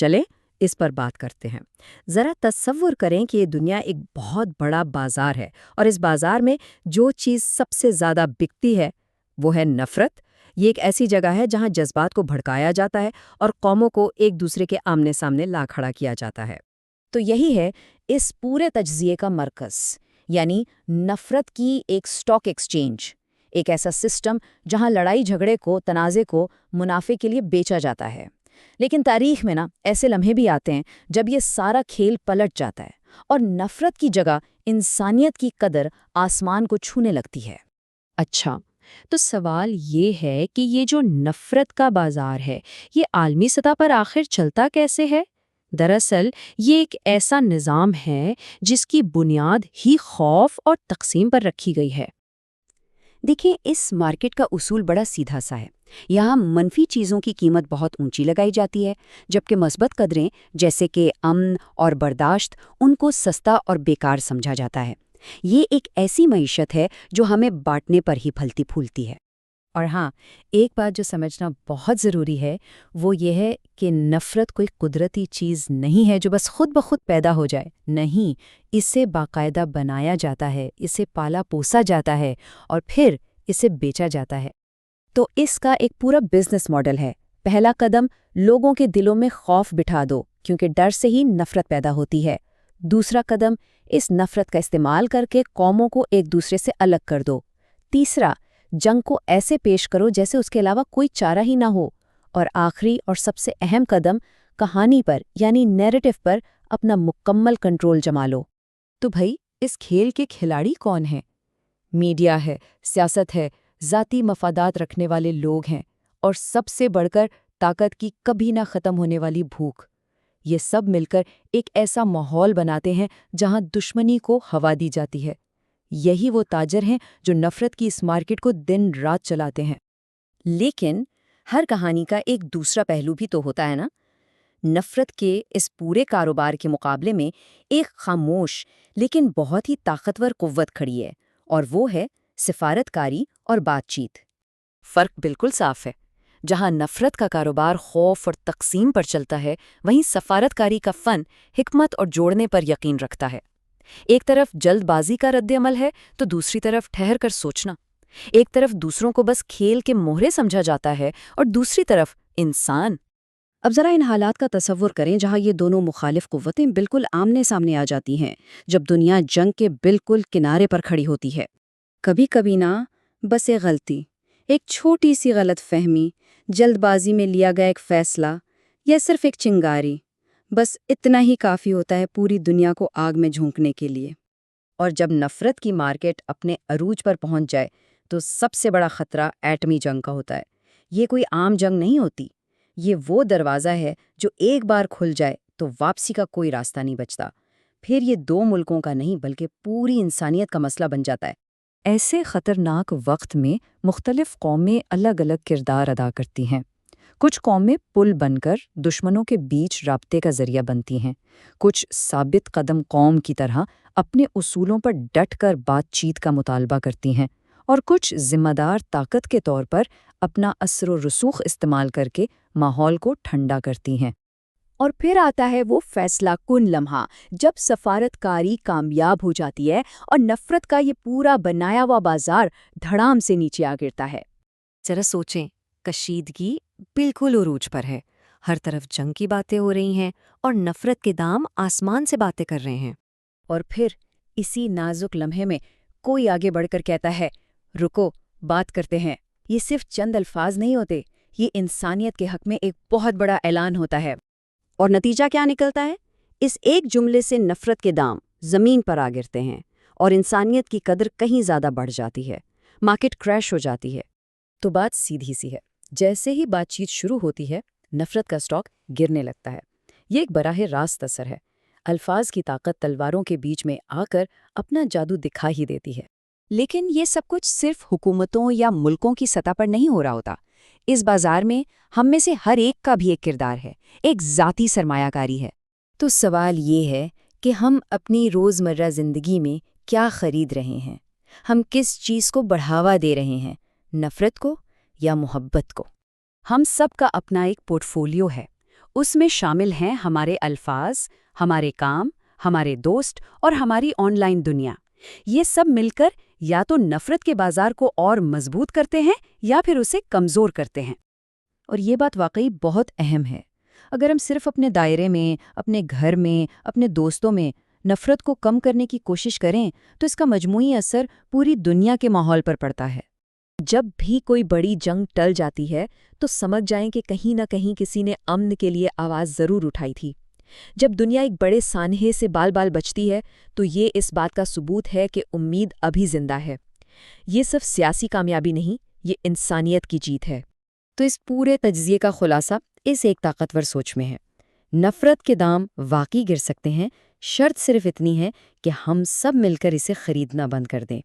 چلے اس پر بات کرتے ہیں۔ ذرا تصور کریں کہ یہ دنیا ایک بہت بڑا بازار ہے اور اس بازار میں جو چیز سب سے زیادہ بکتی ہے وہ ہے نفرت۔ یہ ایک ایسی جگہ ہے جہاں جذبات کو بھڑکایا جاتا ہے اور قوموں کو ایک دوسرے کے آمنے سامنے لا کھڑا کیا جاتا ہے۔ تو یہی ہے اس پورے تجزیے کا مرکز، یعنی نفرت کی ایک سٹاک ایکسچینج، ایک ایسا سسٹم جہاں لڑائی جھگڑے کو، تنازع کو منافع کے لیے بیچا جاتا ہے۔ لیکن تاریخ میں ایسے لمحے بھی آتے ہیں جب یہ سارا کھیل پلٹ جاتا ہے اور نفرت کی جگہ انسانیت کی قدر آسمان کو چھونے لگتی ہے۔ اچھا، تو سوال یہ ہے کہ یہ جو نفرت کا بازار ہے، یہ عالمی سطح پر آخر چلتا کیسے ہے؟ دراصل یہ ایک ایسا نظام ہے جس کی بنیاد ہی خوف اور تقسیم پر رکھی گئی ہے۔ دیکھیں، اس مارکیٹ کا اصول بڑا سیدھا سا ہے۔ یہاں منفی چیزوں کی قیمت بہت اونچی لگائی جاتی ہے، جبکہ مثبت قدریں جیسے کہ امن اور برداشت ان کو سستا اور بیکار سمجھا جاتا ہے۔ یہ ایک ایسی معیشت ہے جو ہمیں بانٹنے پر ہی پھلتی پھولتی ہے۔ اور ہاں، ایک بات جو سمجھنا بہت ضروری ہے وہ یہ ہے کہ نفرت کوئی قدرتی چیز نہیں ہے جو بس خود بخود پیدا ہو جائے۔ نہیں، اسے باقاعدہ بنایا جاتا ہے، اسے پالا پوسا جاتا ہے اور پھر اسے بیچا جاتا ہے۔ تو اس کا ایک پورا بزنس ماڈل ہے۔ پہلا قدم، لوگوں کے دلوں میں خوف بٹھا دو، کیونکہ ڈر سے ہی نفرت پیدا ہوتی ہے۔ دوسرا قدم، اس نفرت کا استعمال کر کے قوموں کو ایک دوسرے سے الگ کر دو۔ تیسرا، جنگ کو ایسے پیش کرو جیسے اس کے علاوہ کوئی چارہ ہی نہ ہو۔ اور آخری اور سب سے اہم قدم، کہانی پر یعنی نیریٹو پر اپنا مکمل کنٹرول جما لو۔ تو بھائی، اس کھیل کے کھلاڑی کون ہیں؟ میڈیا ہے، سیاست ہے، ذاتی مفادات رکھنے والے لوگ ہیں، اور سب سے بڑھ کر طاقت کی کبھی نہ ختم ہونے والی بھوک۔ یہ سب مل کر ایک ایسا ماحول بناتے ہیں جہاں دشمنی کو ہوا دی جاتی ہے۔ یہی وہ تاجر ہیں جو نفرت کی اس مارکیٹ کو دن رات چلاتے ہیں۔ لیکن ہر کہانی کا ایک دوسرا پہلو بھی تو ہوتا ہے نا؟ نفرت کے اس پورے کاروبار کے مقابلے میں ایک خاموش لیکن بہت ہی طاقتور قوت کھڑی ہے، اور وہ ہے سفارت کاری اور بات چیت۔ فرق بالکل صاف ہے۔ جہاں نفرت کا کاروبار خوف اور تقسیم پر چلتا ہے، وہیں سفارت کاری کا فن حکمت اور جوڑنے پر یقین رکھتا ہے۔ ایک طرف جلد بازی کا رد عمل ہے تو دوسری طرف ٹھہر کر سوچنا۔ ایک طرف دوسروں کو بس کھیل کے مہرے سمجھا جاتا ہے اور دوسری طرف انسان۔ اب ذرا ان حالات کا تصور کریں جہاں یہ دونوں مخالف قوتیں بالکل آمنے سامنے آ جاتی ہیں، جب دنیا جنگ کے بالکل کنارے پر کھڑی ہوتی ہے۔ کبھی کبھی بس ایک غلطی، ایک چھوٹی سی غلط فہمی، جلد بازی میں لیا گیا ایک فیصلہ یا صرف ایک چنگاری، بس اتنا ہی کافی ہوتا ہے پوری دنیا کو آگ میں جھونکنے کے لیے۔ اور جب نفرت کی مارکیٹ اپنے عروج پر پہنچ جائے تو سب سے بڑا خطرہ ایٹمی جنگ کا ہوتا ہے۔ یہ کوئی عام جنگ نہیں ہوتی، یہ وہ دروازہ ہے جو ایک بار کھل جائے تو واپسی کا کوئی راستہ نہیں بچتا۔ پھر یہ دو ملکوں کا نہیں بلکہ پوری انسانیت کا مسئلہ بن جاتا ہے۔ ایسے خطرناک وقت میں مختلف قومیں الگ الگ کردار ادا کرتی ہیں۔ کچھ قومیں پل بن کر دشمنوں کے بیچ رابطے کا ذریعہ بنتی ہیں، کچھ ثابت قدم قوم کی طرح اپنے اصولوں پر ڈٹ کر بات چیت کا مطالبہ کرتی ہیں، اور کچھ ذمہ دار طاقت کے طور پر اپنا اثر و رسوخ استعمال کر کے ماحول کو ٹھنڈا کرتی ہیں۔ اور پھر آتا ہے وہ فیصلہ کن لمحہ جب سفارت کاری کامیاب ہو جاتی ہے اور نفرت کا یہ پورا بنایا ہوا بازار دھڑام سے نیچے آ گرتا ہے۔ ذرا سوچیں، کشیدگی بالکل عروج پر ہے، ہر طرف جنگ کی باتیں ہو رہی ہیں اور نفرت کے دام آسمان سے باتیں کر رہے ہیں۔ اور پھر اسی نازک لمحے میں کوئی آگے بڑھ کر کہتا ہے، رکو، بات کرتے ہیں۔ یہ صرف چند الفاظ نہیں ہوتے، یہ انسانیت کے حق میں ایک بہت بڑا اعلان ہوتا ہے۔ اور نتیجہ کیا نکلتا ہے؟ اس ایک جملے سے نفرت کے دام زمین پر آ گرتے ہیں اور انسانیت کی قدر کہیں زیادہ بڑھ جاتی ہے، مارکیٹ کریش ہو جاتی ہے۔ تو بات سیدھی سی ہے، جیسے ہی بات چیت شروع ہوتی ہے، نفرت کا سٹاک گرنے لگتا ہے۔ یہ ایک براہ راست اثر ہے۔ الفاظ کی طاقت تلواروں کے بیچ میں آ کر اپنا جادو دکھا ہی دیتی ہے۔ لیکن یہ سب کچھ صرف حکومتوں یا ملکوں کی سطح پر نہیں ہو رہا ہوتا۔ اس بازار میں ہم میں سے ہر ایک کا بھی ایک کردار ہے، ایک ذاتی سرمایہ کاری ہے۔ تو سوال یہ ہے کہ ہم اپنی روزمرہ زندگی میں کیا خرید رہے ہیں؟ ہم کس چیز کو بڑھاوا دے رہے ہیں، نفرت کو یا محبت کو؟ ہم سب کا اپنا ایک پورٹ فولیو ہے، اس میں شامل ہیں ہمارے الفاظ، ہمارے کام، ہمارے دوست اور ہماری آن لائن دنیا۔ یہ سب مل کر یا تو نفرت کے بازار کو اور مضبوط کرتے ہیں یا پھر اسے کمزور کرتے ہیں۔ اور یہ بات واقعی بہت اہم ہے۔ اگر ہم صرف اپنے دائرے میں، اپنے گھر میں، اپنے دوستوں میں نفرت کو کم کرنے کی کوشش کریں تو اس کا مجموعی اثر پوری دنیا کے ماحول پر پڑتا ہے۔ جب بھی کوئی بڑی جنگ ٹل جاتی ہے تو سمجھ جائیں کہ کہیں نہ کہیں کسی نے امن کے لیے آواز ضرور اٹھائی تھی۔ جب دنیا ایک بڑے سانحے سے بال بال بچتی ہے تو یہ اس بات کا ثبوت ہے کہ امید ابھی زندہ ہے۔ یہ صرف سیاسی کامیابی نہیں، یہ انسانیت کی جیت ہے۔ تو اس پورے تجزیے کا خلاصہ اس ایک طاقتور سوچ میں ہے۔ نفرت کے دام واقعی گر سکتے ہیں، شرط صرف اتنی ہے کہ ہم سب مل کر اسے خریدنا بند کر دیں۔